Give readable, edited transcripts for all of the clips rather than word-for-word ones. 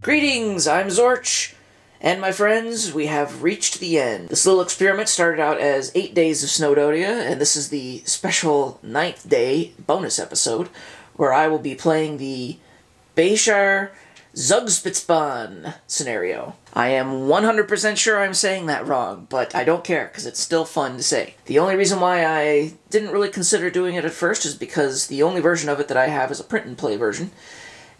Greetings, I'm Zorch, and my friends, we have reached the end. This little experiment started out as 8 days of Snowdonia, and this is the special 9th day bonus episode, where I will be playing the Bayerische Zugspitzbahn scenario. I am 100% sure I'm saying that wrong, but I don't care, because it's still fun to say. The only reason why I didn't really consider doing it at first is because the only version of it that I have is a print-and-play version.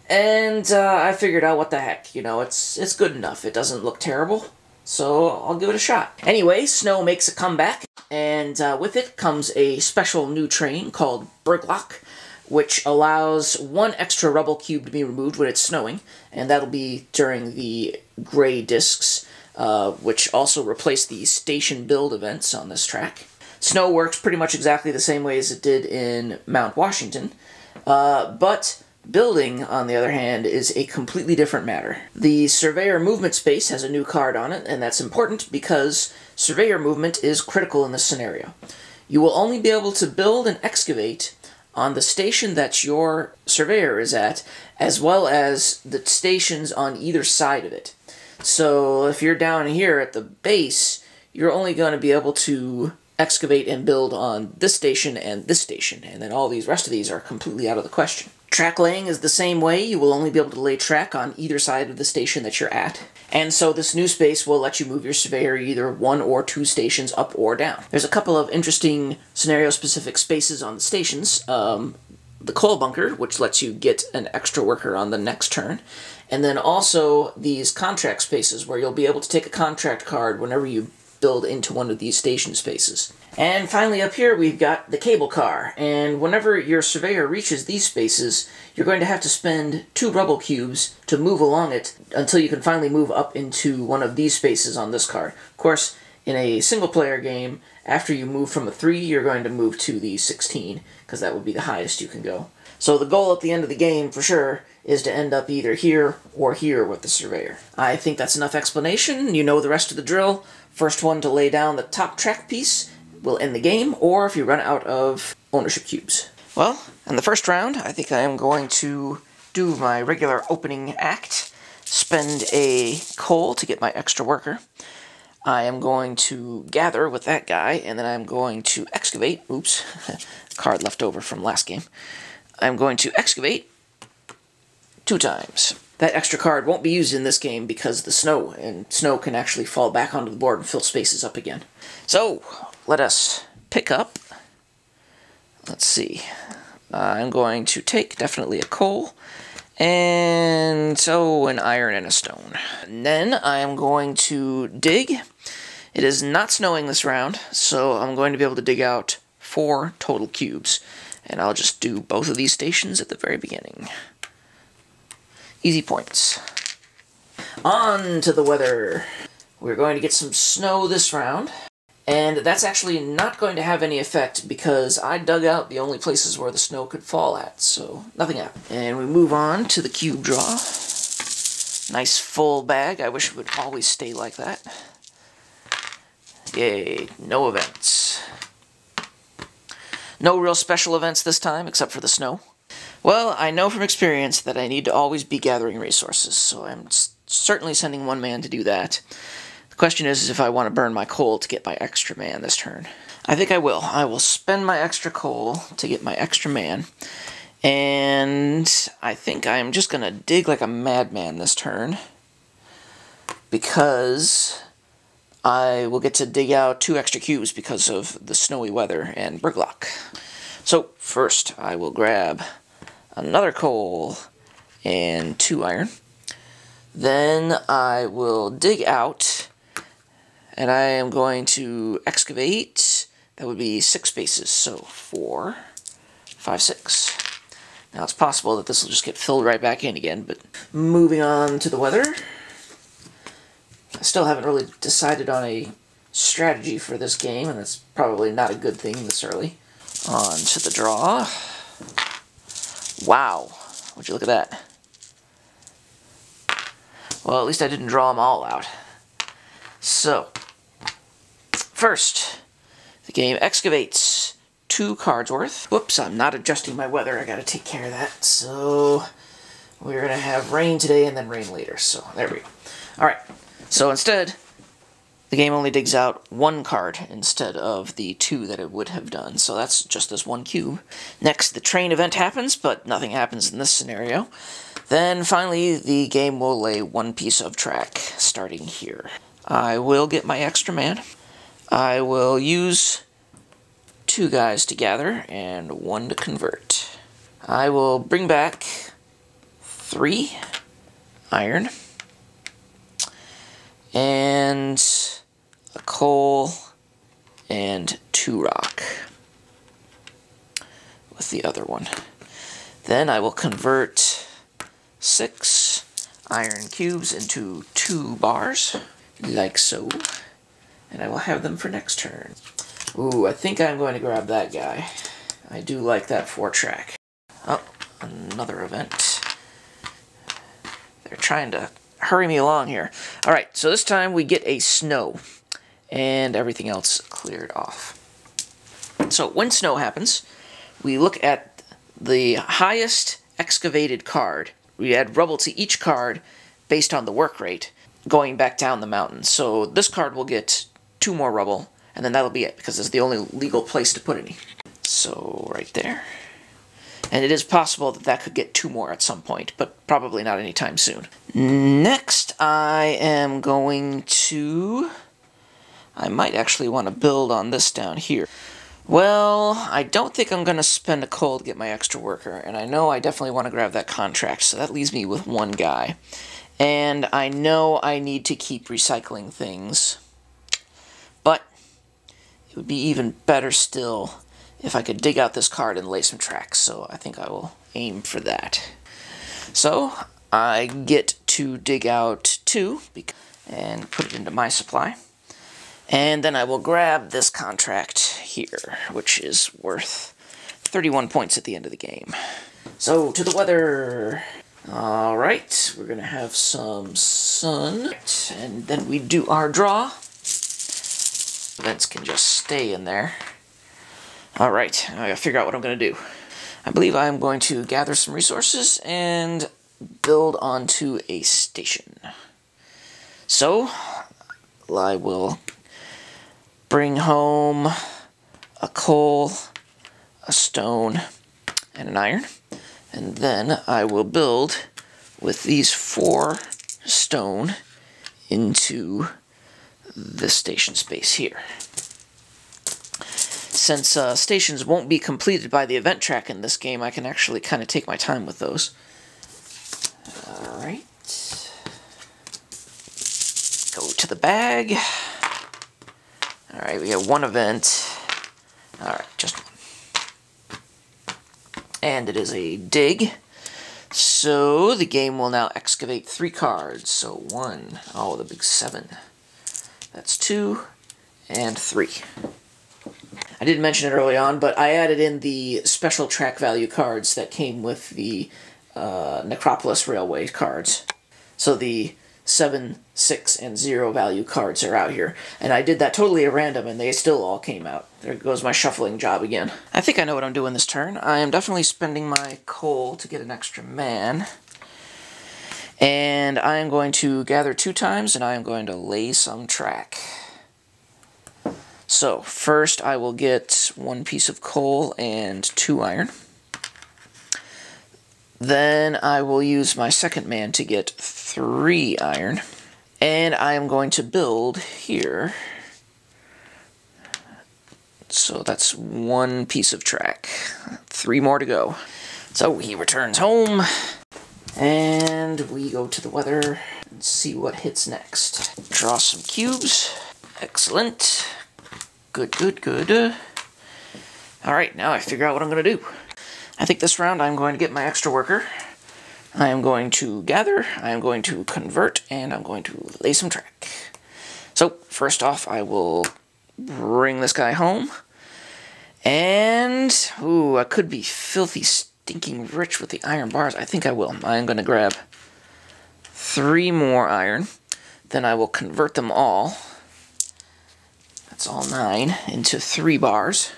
And I figured out what the heck, you know, it's good enough. It doesn't look terrible, so I'll give it a shot. Anyway, snow makes a comeback, and with it comes a special new train called Berglock, which allows one extra rubble cube to be removed when it's snowing, and that'll be during the gray discs, which also replace the station build events on this track. Snow works pretty much exactly the same way as it did in Mount Washington, but building, on the other hand, is a completely different matter. The Surveyor movement space has a new card on it, and that's important because Surveyor movement is critical in this scenario. You will only be able to build and excavate on the station that your Surveyor is at, as well as the stations on either side of it. So if you're down here at the base, you're only going to be able to excavate and build on this station, and then all these rest of these are completely out of the question. Track laying is the same way. You will only be able to lay track on either side of the station that you're at. And so this new space will let you move your Surveyor either 1 or 2 stations up or down. There's a couple of interesting scenario-specific spaces on the stations. The coal bunker, which lets you get an extra worker on the next turn. And then also these contract spaces, where you'll be able to take a contract card whenever you build into one of these station spaces. And finally up here we've got the cable car, and whenever your Surveyor reaches these spaces, you're going to have to spend 2 rubble cubes to move along it until you can finally move up into one of these spaces on this card. Of course, in a single-player game, after you move from a 3, you're going to move to the 16, because that would be the highest you can go. So the goal at the end of the game, for sure, is to end up either here or here with the Surveyor. I think that's enough explanation. You know the rest of the drill. First one to lay down the top track piece will end the game, or if you run out of ownership cubes. Well, in the first round, I think I am going to do my regular opening act, spend a coal to get my extra worker. I am going to gather with that guy, and then I'm going to excavate. Oops, card left over from last game. I'm going to excavate 2 times. That extra card won't be used in this game because of the snow, and snow can actually fall back onto the board and fill spaces up again. So, let us pick up. Let's see. I'm going to take definitely a coal, and so an iron and a stone. And then I am going to dig. It is not snowing this round, so I'm going to be able to dig out 4 total cubes. And I'll just do both of these stations at the very beginning. Easy points. On to the weather. We're going to get some snow this round, and that's actually not going to have any effect because I dug out the only places where the snow could fall at, so nothing happened. And we move on to the cube draw. Nice full bag. I wish it would always stay like that. Yay, no events. No real special events this time, except for the snow. Well, I know from experience that I need to always be gathering resources, so I'm certainly sending 1 man to do that. The question is if I want to burn my coal to get my extra man this turn. I think I will. I will spend my extra coal to get my extra man, and I think I'm just going to dig like a madman this turn, because I will get to dig out 2 extra cubes because of the snowy weather and Berglock. So, first I will grab another coal and 2 iron. Then I will dig out, and I am going to excavate. That would be 6 spaces, so 4, 5, 6. Now it's possible that this will just get filled right back in again, but moving on to the weather. I still haven't really decided on a strategy for this game, and that's probably not a good thing this early. On to the draw. Wow, would you look at that? Well, at least I didn't draw them all out. So, first, the game excavates 2 cards worth. Whoops, I'm not adjusting my weather. I gotta take care of that. So, we're going to have rain today and then rain later. So there we go. Alright, so instead, the game only digs out one card instead of the two that it would have done. So that's just this one cube. Next, the train event happens, but nothing happens in this scenario. Then finally, the game will lay one piece of track starting here. I will get my extra man. I will use 2 guys to gather and 1 to convert. I will bring back 3 iron and a coal and 2 rock with the other one. Then I will convert 6 iron cubes into 2 bars, like so, and I will have them for next turn. Ooh, I think I'm going to grab that guy. I do like that 4-track. Oh, another event. They're trying to hurry me along here. Alright, so this time we get a snow, and everything else cleared off. So when snow happens, we look at the highest excavated card. We add rubble to each card based on the work rate, going back down the mountain. So this card will get 2 more rubble, and then that'll be it, because it's the only legal place to put any. So, right there. And it is possible that that could get 2 more at some point, but probably not anytime soon. Next, I am going to... I might actually want to build on this down here. Well, I don't think I'm going to spend a coal to get my extra worker, and I know I definitely want to grab that contract, so that leaves me with 1 guy. And I know I need to keep recycling things, but it would be even better still if I could dig out this card and lay some tracks, so I think I will aim for that. So, I get to dig out 2 and put it into my supply. And then I will grab this contract here, which is worth 31 points at the end of the game. So, to the weather. Alright, we're going to have some sun. And then we do our draw. Events can just stay in there. Alright, I gotta figure out what I'm going to do. I believe I'm going to gather some resources and build onto a station. So, I will bring home a coal, a stone, and an iron. And then I will build with these 4 stone into this station space here. Since stations won't be completed by the event track in this game, I can actually kind of take my time with those. Alright. Go to the bag. Alright, we got 1 event. Alright, just 1. And it is a dig. So the game will now excavate 3 cards. So 1, oh, the big 7. That's 2, and 3. I didn't mention it early on, but I added in the special track value cards that came with the Necropolis Railway cards. So the 7, 6, and 0 value cards are out here. And I did that totally at random, and they still all came out. There goes my shuffling job again. I think I know what I'm doing this turn. I am definitely spending my coal to get an extra man. And I am going to gather 2 times, and I am going to lay some track. So, first I will get 1 piece of coal and 2 iron. Then I will use my second man to get 3 iron. And I am going to build here. So that's 1 piece of track. 3 more to go. So he returns home. And we go to the weather and see what hits next. Draw some cubes. Excellent. Good, good, good. Alright, now I figure out what I'm going to do. I think this round I'm going to get my extra worker. I am going to gather, I am going to convert, and I'm going to lay some track. So, first off, I will bring this guy home. And, ooh, I could be filthy, stinking rich with the iron bars. I think I will. I'm going to grab 3 more iron. Then I will convert them all. That's all 9 into 3 bars.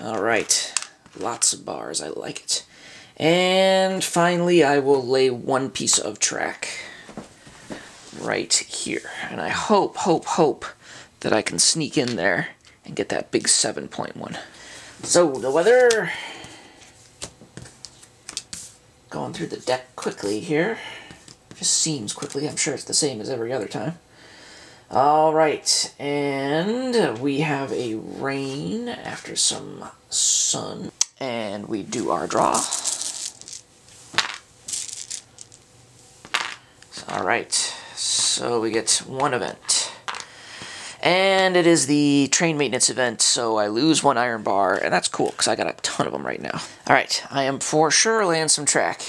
Alright, lots of bars, I like it. And finally, I will lay one piece of track right here. And I hope that I can sneak in there and get that big 7.1. So, the weather. Going through the deck quickly here. Just seems quickly. I'm sure it's the same as every other time. Alright, and we have a rain after some sun. And we do our draw. Alright, so we get one event. And it is the train maintenance event, so I lose one iron bar, and that's cool, because I got a ton of them right now. Alright, I am for sure laying some track.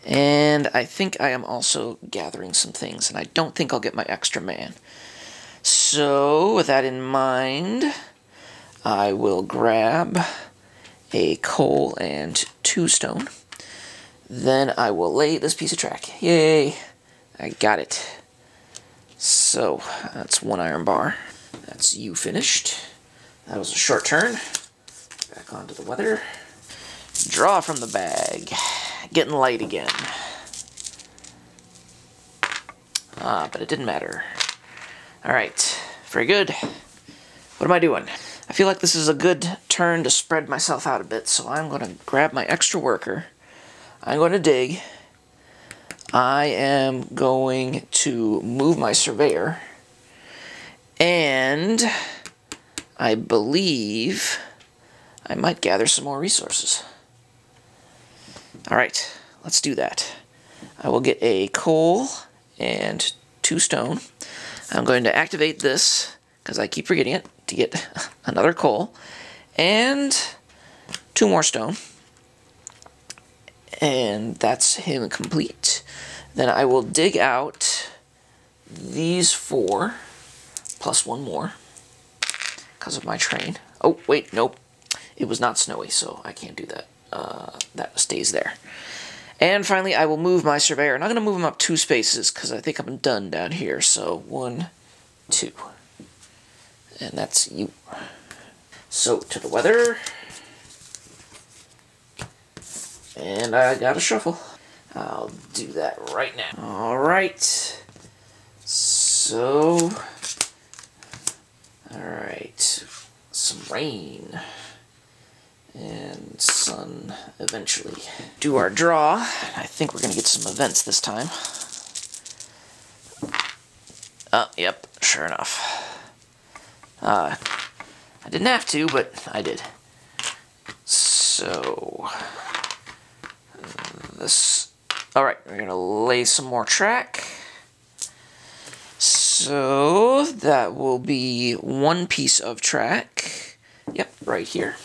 And I think I am also gathering some things, and I don't think I'll get my extra man. So, with that in mind, I will grab a coal and 2 stone. Then I will lay this piece of track. Yay! I got it. So, that's 1 iron bar. That's you finished. That was a short turn. Back onto the weather. Draw from the bag. Getting light again. But it didn't matter. Alright, very good. What am I doing? I feel like this is a good turn to spread myself out a bit, so I'm going to grab my extra worker. I'm going to dig. I am going to move my surveyor, and I believe I might gather some more resources. Alright, let's do that. I will get a coal and 2 stone. I'm going to activate this, because I keep forgetting it, to get another coal, and 2 more stone. And that's him complete. Then I will dig out these 4, plus 1 more, because of my train. Oh, wait, nope. It was not snowy, so I can't do that. That stays there. And finally, I will move my surveyor. And I'm going to move him up 2 spaces, because I think I'm done down here. So, 1, 2. And that's you. So, to the weather. And I got a shuffle. I'll do that right now. Alright. So, alright. Some rain. And sun, eventually. Do our draw. I think we're going to get some events this time. Oh, yep, sure enough. I didn't have to, but I did. So, this... Alright, we're going to lay some more track. So, that will be 1 piece of track. Yep, right here.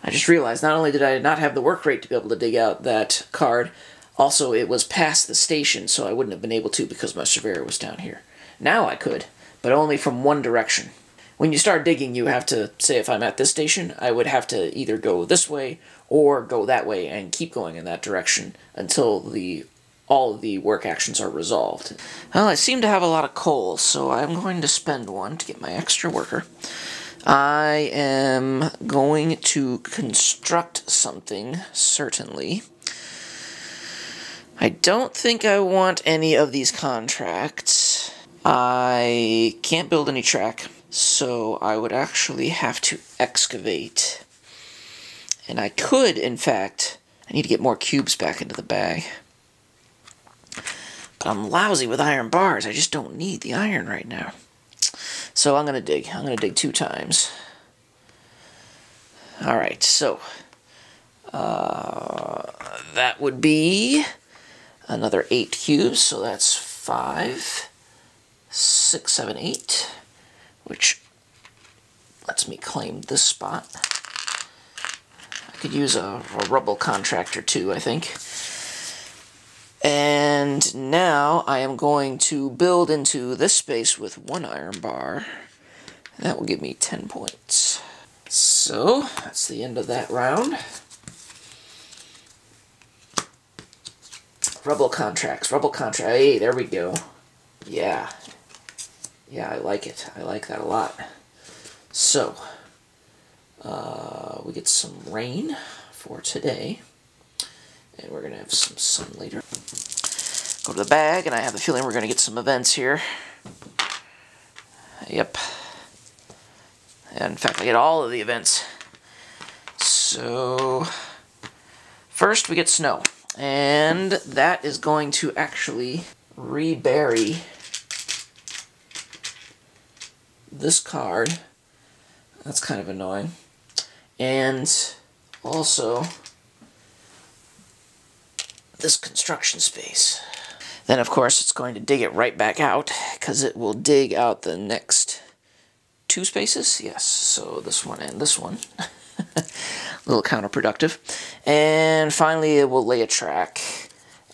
I just realized not only did I not have the work rate to be able to dig out that card, also it was past the station, so I wouldn't have been able to because my surveyor was down here. Now I could, but only from one direction. When you start digging, you have to, say if I'm at this station, I would have to either go this way or go that way and keep going in that direction until all of the work actions are resolved. Well, I seem to have a lot of coal, so I'm going to spend 1 to get my extra worker. I am going to construct something, certainly. I don't think I want any of these contracts. I can't build any track, so I would actually have to excavate. And I could, in fact, I need to get more cubes back into the bag. But I'm lousy with iron bars. I just don't need the iron right now. So I'm going to dig. I'm going to dig 2 times. Alright, so that would be another 8 cubes, so that's 5, 6, 7, 8, which lets me claim this spot. I could use a rubble contractor too, I think. And now I am going to build into this space with 1 iron bar. And that will give me 10 points. So, that's the end of that round. Rubble contracts, hey, there we go. Yeah. Yeah, I like it. I like that a lot. So, we get some rain for today. And we're going to have some sun later. Go to the bag, and I have the feeling we're going to get some events here. Yep. And in fact, I get all of the events. So, first we get snow. And that is going to actually rebury this card. That's kind of annoying. And also this construction space. Then of course it's going to dig it right back out, because it will dig out the next 2 spaces. Yes, so this one and this one. A little counterproductive. And finally it will lay a track,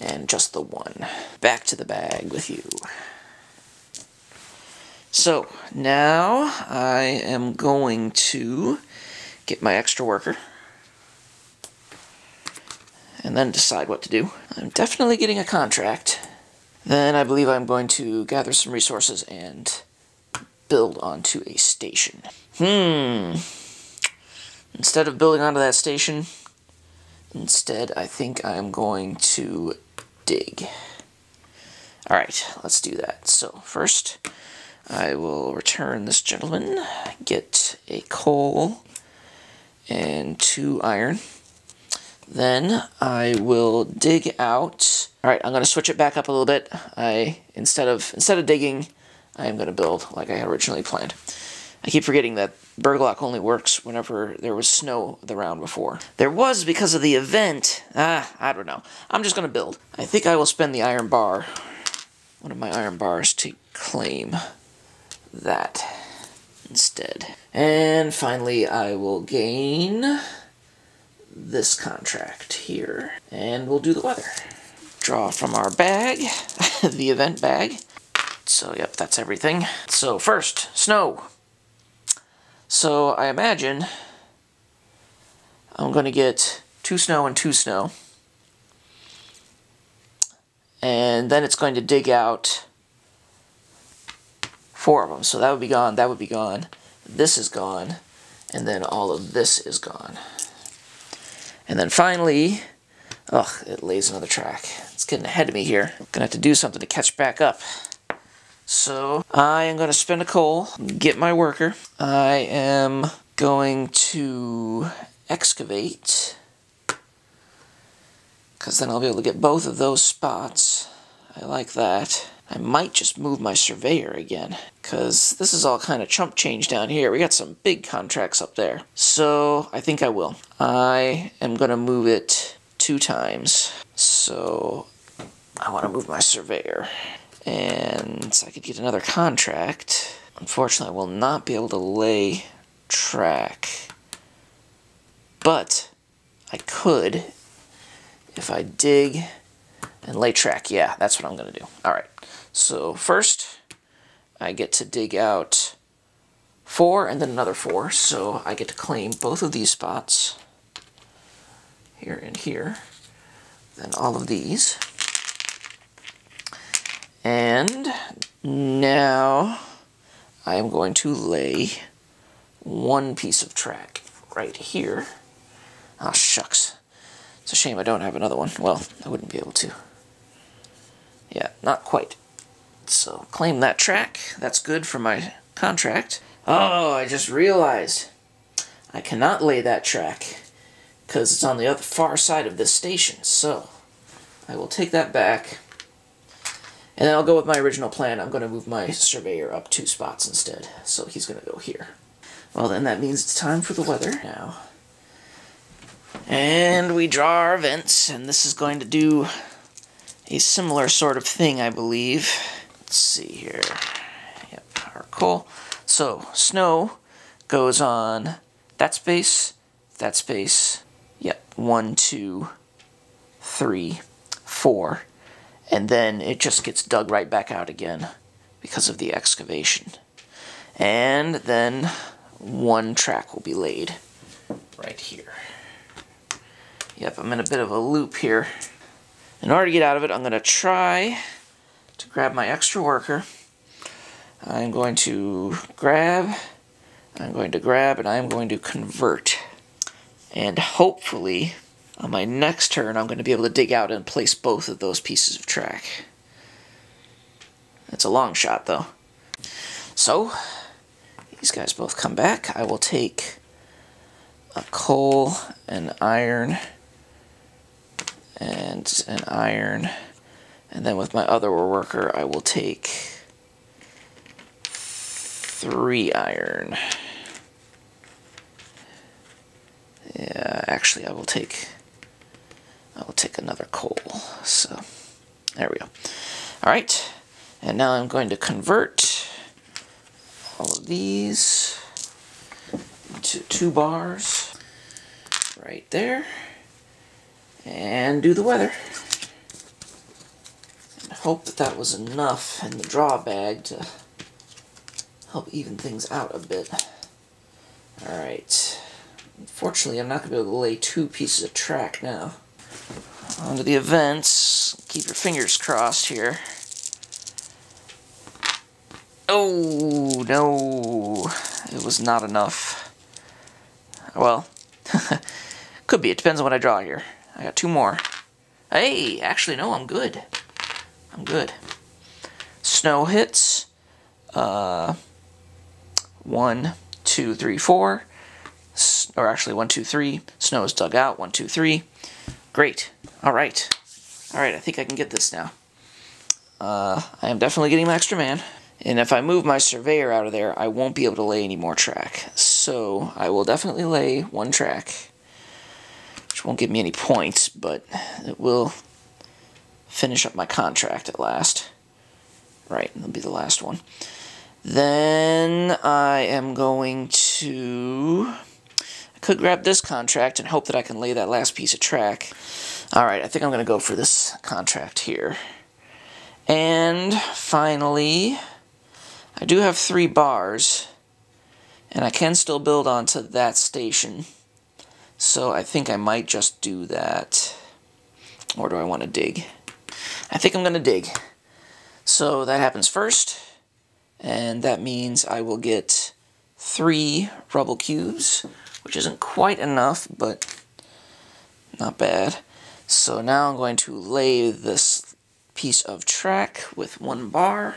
and just the one. Back to the bag with you. So now I am going to get my extra worker and then decide what to do. I'm definitely getting a contract. Then I believe I'm going to gather some resources and build onto a station. Instead of building onto that station, instead I think I'm going to dig. Alright, let's do that. So first, I will return this gentleman, get a coal and 2 iron. Then I will dig out. Alright, I'm going to switch it back up a little bit. Instead of digging, I am going to build like I had originally planned. I keep forgetting that Berglock only works whenever there was snow the round before. There was because of the event. I don't know. I'm just going to build. I think I will spend the iron bar, one of my iron bars, to claim that instead. And finally, I will gain this contract here, and we'll do the weather. Draw from our bag, the event bag. So, yep, that's everything. So, first, snow. So, I imagine I'm going to get 2 snow and 2 snow. And then it's going to dig out 4 of them. So that would be gone, that would be gone. This is gone. And then all of this is gone. And then finally, it lays another track. It's getting ahead of me here. I'm gonna have to do something to catch back up. So I am gonna spend a coal, get my worker. I am going to excavate, because then I'll be able to get both of those spots. I like that. I might just move my surveyor again, because this is all kind of chump change down here. We got some big contracts up there. So I think I will. I am going to move it 2 times. So I want to move my surveyor. And I could get another contract. Unfortunately, I will not be able to lay track. But I could if I dig and lay track. Yeah, that's what I'm going to do. All right. So first, I get to dig out 4 and then another 4. So I get to claim both of these spots, here and here. Then all of these. And now I am going to lay 1 piece of track right here. Ah, shucks. It's a shame I don't have another one. Well, I wouldn't be able to. Yeah, not quite. So, claim that track. That's good for my contract. Oh, I just realized I cannot lay that track because it's on the other far side of this station. So, I will take that back. And then I'll go with my original plan. I'm going to move my surveyor up 2 spots instead. So, he's going to go here. Well, then that means it's time for the weather now. And we draw our events, and this is going to do a similar sort of thing, I believe. Let's see here. Yep, our coal. So, snow goes on that space, yep, 1, 2, 3, 4, and then it just gets dug right back out again because of the excavation. And then 1 track will be laid right here. Yep, I'm in a bit of a loop here. In order to get out of it, I'm going to try to grab my extra worker. I'm going to grab, and I'm going to convert. And hopefully on my next turn, I'm going to be able to dig out and place both of those pieces of track. It's a long shot, though. So, these guys both come back. I will take a coal, an iron, and an iron. And then with my other worker, I will take 3 iron. Yeah, actually, I will take another coal. So, there we go. All right, and now I'm going to convert all of these into 2 bars right there, and do the weather. And hope that that was enough in the draw bag to help even things out a bit. All right. Unfortunately, I'm not going to be able to lay 2 pieces of track now. On to the events. Keep your fingers crossed here. Oh, no. It was not enough. Well, could be. It depends on what I draw here. I got 2 more. Hey, actually, no, I'm good. I'm good. Snow hits. 1, 2, 3, 4. Or actually 1, 2, 3. Snow is dug out. 1, 2, 3. Great. All right. All right, I think I can get this now. I am definitely getting my extra man. And if I move my surveyor out of there, I won't be able to lay any more track. So I will definitely lay 1 track, which won't give me any points, but it will finish up my contract at last. Right, it'll be the last one. Then I am going to... I could grab this contract and hope that I can lay that last piece of track. Alright, I think I'm going to go for this contract here. And finally, I do have 3 bars, and I can still build onto that station. So I think I might just do that. Or do I want to dig? I think I'm going to dig. So that happens first, and that means I will get 3 rubble cubes, which isn't quite enough, but not bad. So now I'm going to lay this piece of track with 1 bar.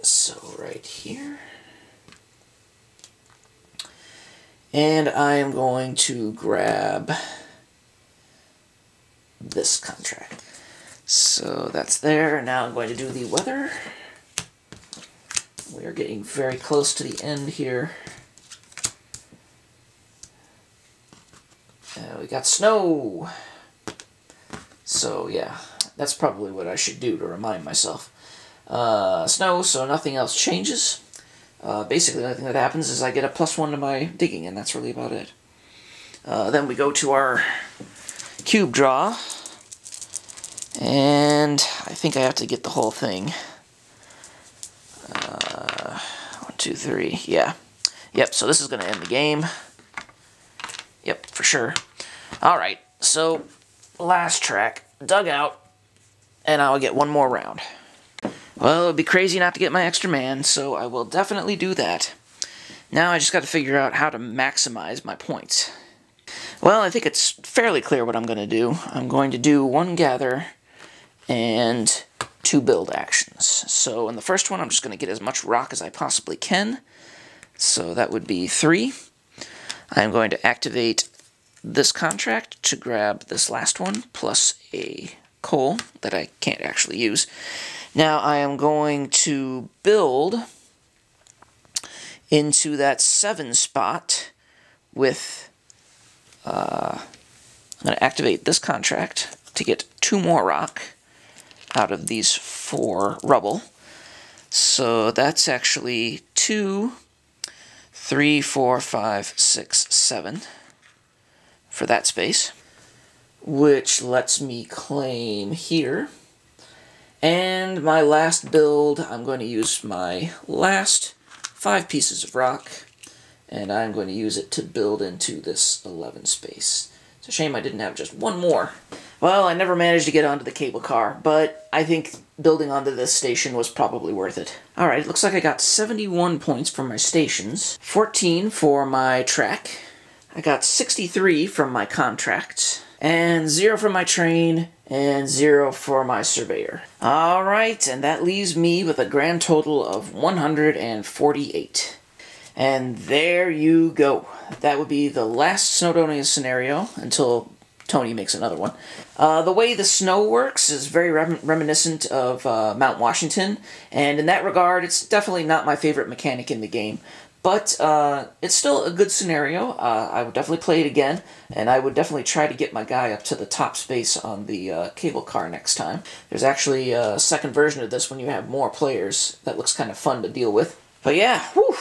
So right here. And I am going to grab this contract. So that's there. Now I'm going to do the weather. We are getting very close to the end here. We got snow. So yeah, that's probably what I should do to remind myself. Snow, so nothing else changes. Basically, the only thing that happens is I get a +1 to my digging, and that's really about it. Then we go to our cube draw. And I think I have to get the whole thing. 1, 2, 3, yeah. Yep, so this is going to end the game. Yep, for sure. Alright, so last track, dug out, and I'll get 1 more round. Well, it would be crazy not to get my extra man, so I will definitely do that. Now I just got to figure out how to maximize my points. Well, I think it's fairly clear what I'm going to do. I'm going to do 1 gather and 2 build actions. So in the first one, I'm just going to get as much rock as I possibly can. So that would be 3. I'm going to activate this contract to grab this last one, plus a coal that I can't actually use. Now I am going to build into that 7 spot with... I'm going to activate this contract to get 2 more rock out of these 4 rubble. So that's actually 2, 3, 4, 5, 6, 7 for that space, which lets me claim here. And my last build, I'm going to use my last 5 pieces of rock, and I'm going to use it to build into this 11 space. It's a shame I didn't have just 1 more. Well, I never managed to get onto the cable car, but I think building onto this station was probably worth it. Alright, it looks like I got 71 points from my stations, 14 for my track, I got 63 from my contracts, and 0 for my train, and 0 for my surveyor. Alright, and that leaves me with a grand total of 148. And there you go. That would be the last Snowdonia scenario until Tony makes another one. The way the snow works is very reminiscent of Mount Washington, and in that regard, it's definitely not my favorite mechanic in the game. But it's still a good scenario. I would definitely play it again, and I would definitely try to get my guy up to the top space on the cable car next time. There's actually a second version of this when you have more players that looks kind of fun to deal with. But yeah, whew!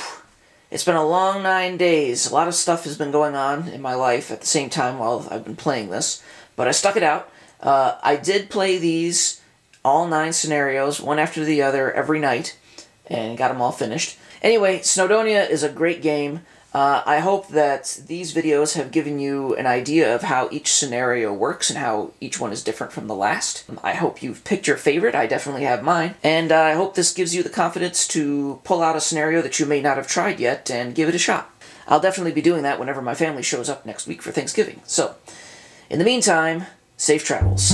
It's been a long 9 days. A lot of stuff has been going on in my life at the same time while I've been playing this, but I stuck it out. I did play these, all 9 scenarios, one after the other, every night, and got them all finished. Anyway, Snowdonia is a great game. I hope that these videos have given you an idea of how each scenario works and how each one is different from the last. I hope you've picked your favorite. I definitely have mine. And I hope this gives you the confidence to pull out a scenario that you may not have tried yet and give it a shot. I'll definitely be doing that whenever my family shows up next week for Thanksgiving. So, in the meantime, safe travels.